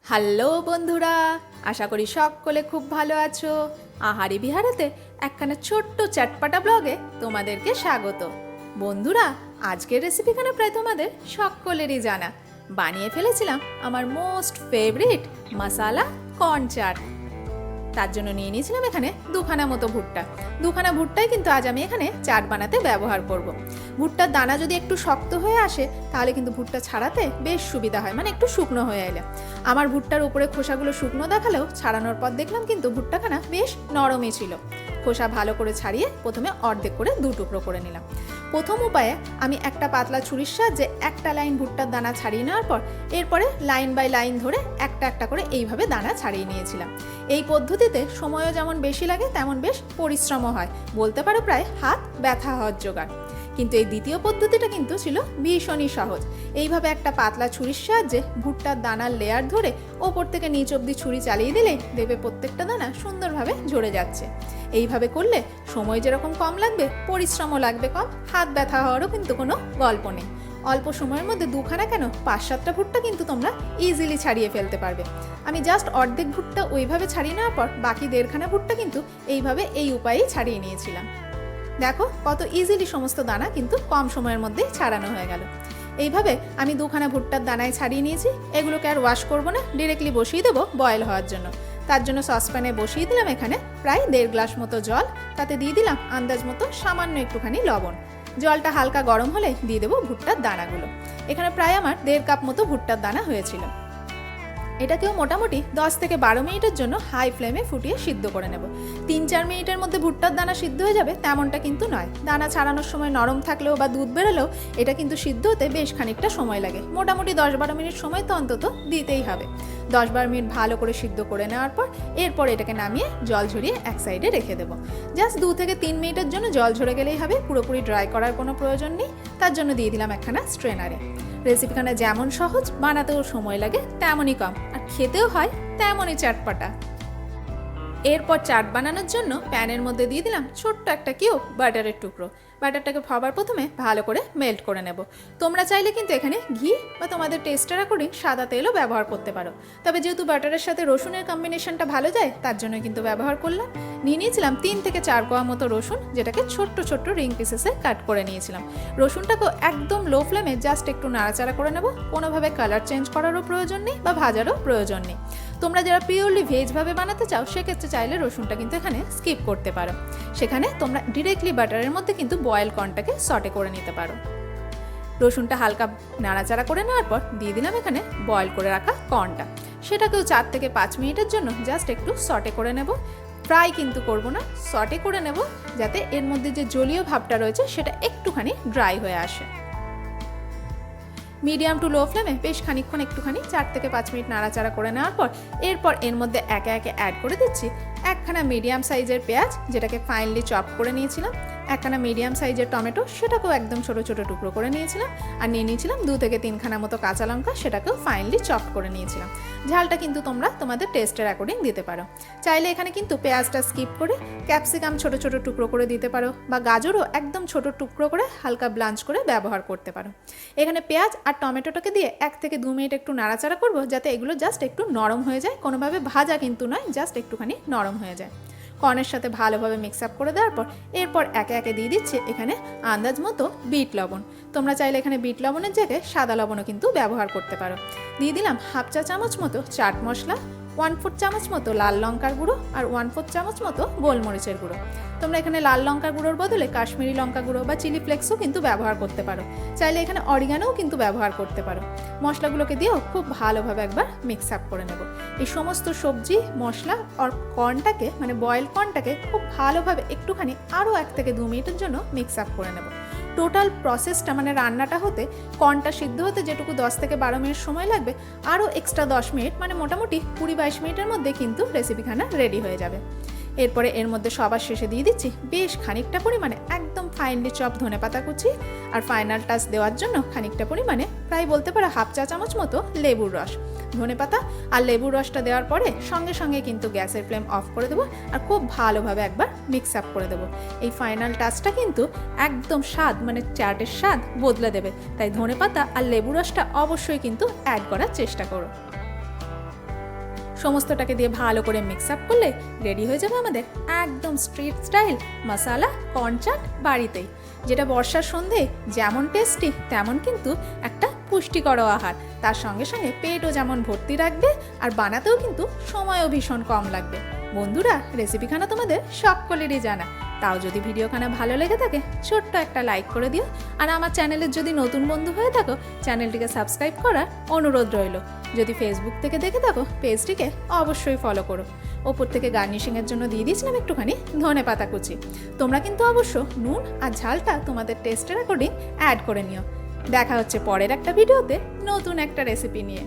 Hello বন্ধুরা, আশা করি সকলে খুব ভালো আছো। আহারি বিহারেতে একখানা ছোট্ট চটপটা ব্লগে তোমাদেরকে স্বাগত। বন্ধুরা, আজকের রেসিপিখানা প্রায় তোমাদের সকলেরই জানা। বানিয়ে ফেলেছিলাম আমার মোস্ট ফেভারিট মশালা কর্ন চাট। তার জন্য নিয়ে নিয়েছিলাম এখানে দুখানা মতো ভুট্টা। দুখানা ভুট্টাই কিন্তু আজ আমি এখানে চাট বানাতে ব্যবহার করব। ভুট্টার দানা যদি একটু শক্ত হয়ে আসে তাহলে কিন্তু ভুট্টা ছাড়াতে বেশ সুবিধা হয়, মানে একটু শুকনো হয়ে এলে। আমার ভুট্টার উপরে খোসাগুলো শুকনো দেখালেও ছাড়ানোর পর দেখলাম কিন্তু ভুট্টাখানা বেশ নরমই ছিল। খোসা ভালো করে ছাড়িয়ে প্রথমে অর্ধেক করে দু টুকরো করে নিলাম। প্রথম উপায়ে আমি একটা পাতলা ছুরির সাহায্যে একটা লাইন ভুট্টার দানা ছাড়িয়ে নেওয়ার পর এরপরে লাইন বাই লাইন ধরে একটা একটা করে এইভাবে দানা ছাড়িয়ে নিয়েছিলাম। এই পদ্ধতিতে সময়ও যেমন বেশি লাগে তেমন বেশ পরিশ্রমও হয়, বলতে পারো প্রায় হাত ব্যথা হওয়ার জোগাড়। কিন্তু এই দ্বিতীয় পদ্ধতিটা কিন্তু ছিল ভীষণই সহজ। এইভাবে একটা পাতলা ছুরির সাহায্যে ভুট্টার দানার লেয়ার ধরে ওপর থেকে নিচ অবধি ছুরি চালিয়ে দিলেই দেখবে প্রত্যেকটা দানা সুন্দরভাবে ঝরে যাচ্ছে। এইভাবে করলে সময় যেরকম কম লাগবে, পরিশ্রমও লাগবে কম, হাত ব্যথা হওয়ারও কিন্তু কোনো গল্প নেই। অল্প সময়ের মধ্যে দুখানা কেন 5-7টা ভুট্টা কিন্তু তোমরা ইজিলি ছাড়িয়ে ফেলতে পারবে। আমি জাস্ট অর্ধেক ভুট্টা ওইভাবে ছাড়িয়ে নেওয়ার পর বাকি 1.5খানা ভুট্টা কিন্তু এইভাবে এই উপায়েই ছাড়িয়ে নিয়েছিলাম। দেখো কত ইজিলি সমস্ত দানা কিন্তু কম সময়ের মধ্যেই ছাড়ানো হয়ে গেল। এইভাবে আমি দুখানা ভুট্টার দানায় ছাড়িয়ে নিয়েছি। এগুলোকে আর ওয়াশ করবো না, ডিরেক্টলি বসিয়ে দেবো বয়েল হওয়ার জন্য। তার জন্য সসপ্যানে বসিয়ে দিলাম এখানে প্রায় 1.5 গ্লাস মতো জল। তাতে দিয়ে দিলাম আন্দাজ মতো সামান্য একটুখানি লবণ। জলটা হালকা গরম হলে দিয়ে দেবো ভুট্টার দানাগুলো। এখানে প্রায় আমার 1.5 কাপ মতো ভুট্টার দানা হয়েছিল। এটাকেও মোটামুটি 10 থেকে 12 মিনিটের জন্য হাই ফ্লেমে ফুটিয়ে সিদ্ধ করে নেব। 3-4 মিনিটের মধ্যে ভুট্টার দানা সিদ্ধ হয়ে যাবে তেমনটা কিন্তু নয়। দানা ছাড়ানোর সময় নরম থাকলেও বা দুধ বেরোলেও এটা কিন্তু সিদ্ধ হতে বেশ খানিকটা সময় লাগে। মোটামুটি 10-12 মিনিট সময় তো অন্তত দিতেই হবে। 10-12 মিনিট ভালো করে সিদ্ধ করে নেওয়ার পর এরপর এটাকে নামিয়ে জল ঝরিয়ে এক সাইডে রেখে দেবো। জাস্ট 2 থেকে 3 মিনিটের জন্য জল ঝরে গেলেই হবে, পুরোপুরি ড্রাই করার কোনো প্রয়োজন নেই। তার জন্য দিয়ে দিলাম একখানা স্ট্রেনারে। রেসিপিখানা যেমন সহজ, বানাতেও সময় লাগে তেমনই কম, আর খেতেও হয় তেমনই চটপটা। এরপর চাট বানানোর জন্য প্যানের মধ্যে দিয়ে দিলাম ছোট্ট একটা কিউব বাটারের টুকরো। বাটারটাকে সবার প্রথমে ভালো করে মেল্ট করে নেব। তোমরা চাইলে কিন্তু এখানে ঘি বা তোমাদের টেস্টের অ্যাকর্ডিং সাদা তেলও ব্যবহার করতে পারো, তবে যেহেতু বাটারের সাথে রসুনের কম্বিনেশনটা ভালো যায় তার জন্য কিন্তু ব্যবহার করলাম। নিয়ে নিয়েছিলাম 3 থেকে 4 কোয়া মতো রসুন, যেটাকে ছোট্ট ছোট্ট রিং পিসেসে কাট করে নিয়েছিলাম। রসুনটাকেও একদম লো ফ্লেমে জাস্ট একটু নাড়াচাড়া করে নেব। কোনোভাবে কালার চেঞ্জ করারও প্রয়োজন নেই বা ভাজারও প্রয়োজন নেই। তোমরা যারা পিওরলি ভেজভাবে বানাতে চাও সেক্ষেত্রে চাইলে রসুনটা কিন্তু এখানে স্কিপ করতে পারো। সেখানে তোমরা ডিরেক্টলি বাটারের মধ্যে কিন্তু বয়েল কর্নটাকে সটে করে নিতে পারো। রসুনটা হালকা নাড়াচাড়া করে নেওয়ার পর দিয়ে দিলাম এখানে বয়েল করে রাখা কর্নটা। সেটাকেও 4 থেকে 5 মিনিটের জন্য জাস্ট একটু সটে করে নেব। ফ্রাই কিন্তু করব না, সটে করে নেব, যাতে এর মধ্যে যে জলীয় ভাবটা রয়েছে সেটা একটুখানি ড্রাই হয়ে আসে। মিডিয়াম টু লো ফ্লেমে বেশ খানিকক্ষণ একটুখানি 4 থেকে 5 মিনিট নাড়াচাড়া করে নেওয়ার পর এরপর এর মধ্যে একে একে অ্যাড করে দিচ্ছি একখানা মিডিয়াম সাইজের পেঁয়াজ, যেটাকে ফাইনলি চপ করে নিয়েছিলাম, একখানা মিডিয়াম সাইজের টমেটো, সেটাকেও একদম ছোট ছোট টুকরো করে নিয়েছিলাম, আর নিয়ে নিয়েছিলাম 2 থেকে 3খানা মতো কাঁচা লঙ্কা, সেটাকেও ফাইনলি চপ করে নিয়েছিলাম। ঝালটা কিন্তু তোমরা তোমাদের টেস্টের অ্যাকর্ডিং দিতে পারো। চাইলে এখানে কিন্তু পেঁয়াজটা স্কিপ করে ক্যাপসিকাম ছোট ছোট টুকরো করে দিতে পারো, বা গাজরও একদম ছোট টুকরো করে হালকা ব্লাঞ্চ করে ব্যবহার করতে পারো। এখানে পেঁয়াজ আর টমেটোটাকে দিয়ে 1 থেকে 2 মিনিট একটু নাড়াচাড়া করবো, যাতে এগুলো জাস্ট একটু নরম হয়ে যায়, কোনোভাবে ভাজা কিন্তু নয়, জাস্ট একটুখানি নরম হয়ে যায়। কর্নের সাথে ভালোভাবে মিক্স আপ করে দেওয়ার পর এরপর একে একে দিয়ে দিচ্ছি এখানে আন্দাজ মতো বিট লবণ। তোমরা চাইলে এখানে বিট লবণের জায়গায় সাদা লবণও কিন্তু ব্যবহার করতে পারো। দিয়ে দিলাম 1/2 চা চামচ মতো চাট মশলা, 1/4 চামচ মতো লাল লঙ্কার গুঁড়ো, আর 1/4 চামচ মতো গোলমরিচের গুঁড়ো। তোমরা এখানে লাল লঙ্কার গুঁড়োর বদলে কাশ্মীরি লঙ্কা গুঁড়ো বা চিলি ফ্লেক্সও কিন্তু ব্যবহার করতে পারো। চাইলে এখানে অরিগানোও কিন্তু ব্যবহার করতে পারো। মশলাগুলোকে দিয়েও খুব ভালোভাবে একবার মিক্স আপ করে নেব। এই সমস্ত সবজি, মশলা আর কর্নটাকে, মানে বয়েল কর্নটাকে খুব ভালোভাবে একটুখানি আরও 1 থেকে 2 মিনিটের জন্য মিক্স আপ করে নেব। টোটাল প্রসেসটা, মানে রান্নাটা হতে, কর্নটা সিদ্ধ হতে যেটুকু 10 থেকে 12 মিনিট সময় লাগবে, আরও এক্সট্রা 10 মিনিট, মানে মোটামুটি 20-22 মিনিটের মধ্যে কিন্তু রেসিপিখানা রেডি হয়ে যাবে। এরপরে এর মধ্যে সবার শেষে দিয়ে দিচ্ছি বেশ খানিকটা পরিমাণে একদম ফাইনলি চপ ধনেপাতা কুচি, আর ফাইনাল টাচ দেওয়ার জন্য খানিকটা পরিমাণে, প্রায় বলতে পারো 1/2 চা চামচ মতো লেবুর রস। ধনেপাতা আর লেবুর রসটা দেওয়ার পরে সঙ্গে সঙ্গে কিন্তু গ্যাসের ফ্লেম অফ করে দেবো, আর খুব ভালোভাবে একবার মিক্স আপ করে দেবো। এই ফাইনাল টাচটা কিন্তু একদম স্বাদ, মানে চাটের স্বাদ বদলে দেবে, তাই ধনেপাতা আর লেবুর রসটা অবশ্যই কিন্তু অ্যাড করার চেষ্টা করো। সমস্তটাকে দিয়ে ভালো করে মিক্স আপ করলে রেডি হয়ে যাবে আমাদের একদম স্ট্রিট স্টাইল মশালা কর্ন চাট বাড়িতেই, যেটা বর্ষার সন্ধে যেমন টেস্টি তেমন কিন্তু একটা পুষ্টিকর আহার। তার সঙ্গে সঙ্গে পেটও যেমন ভর্তি রাখবে আর বানাতেও কিন্তু সময়ও ভীষণ কম লাগবে। বন্ধুরা, রেসিপিখানা তোমাদের সকলেরই জানা, তাও যদি ভিডিওখানা ভালো লেগে থাকে ছোট্ট একটা লাইক করে দিও। আর আমার চ্যানেলের যদি নতুন বন্ধু হয়ে থাকো চ্যানেলটিকে সাবস্ক্রাইব করার অনুরোধ রইল। যদি ফেসবুক থেকে দেখে থাকো পেজটিকে অবশ্যই ফলো করো। ওপর থেকে গার্নিশিংয়ের জন্য দিয়ে দিয়েছিলাম একটুখানি ধনে পাতা কুচি। তোমরা কিন্তু অবশ্য নুন আর ঝালটা তোমাদের টেস্টের অ্যাকর্ডিং অ্যাড করে নিও। দেখা হচ্ছে পরের একটা ভিডিওতে নতুন একটা রেসিপি নিয়ে।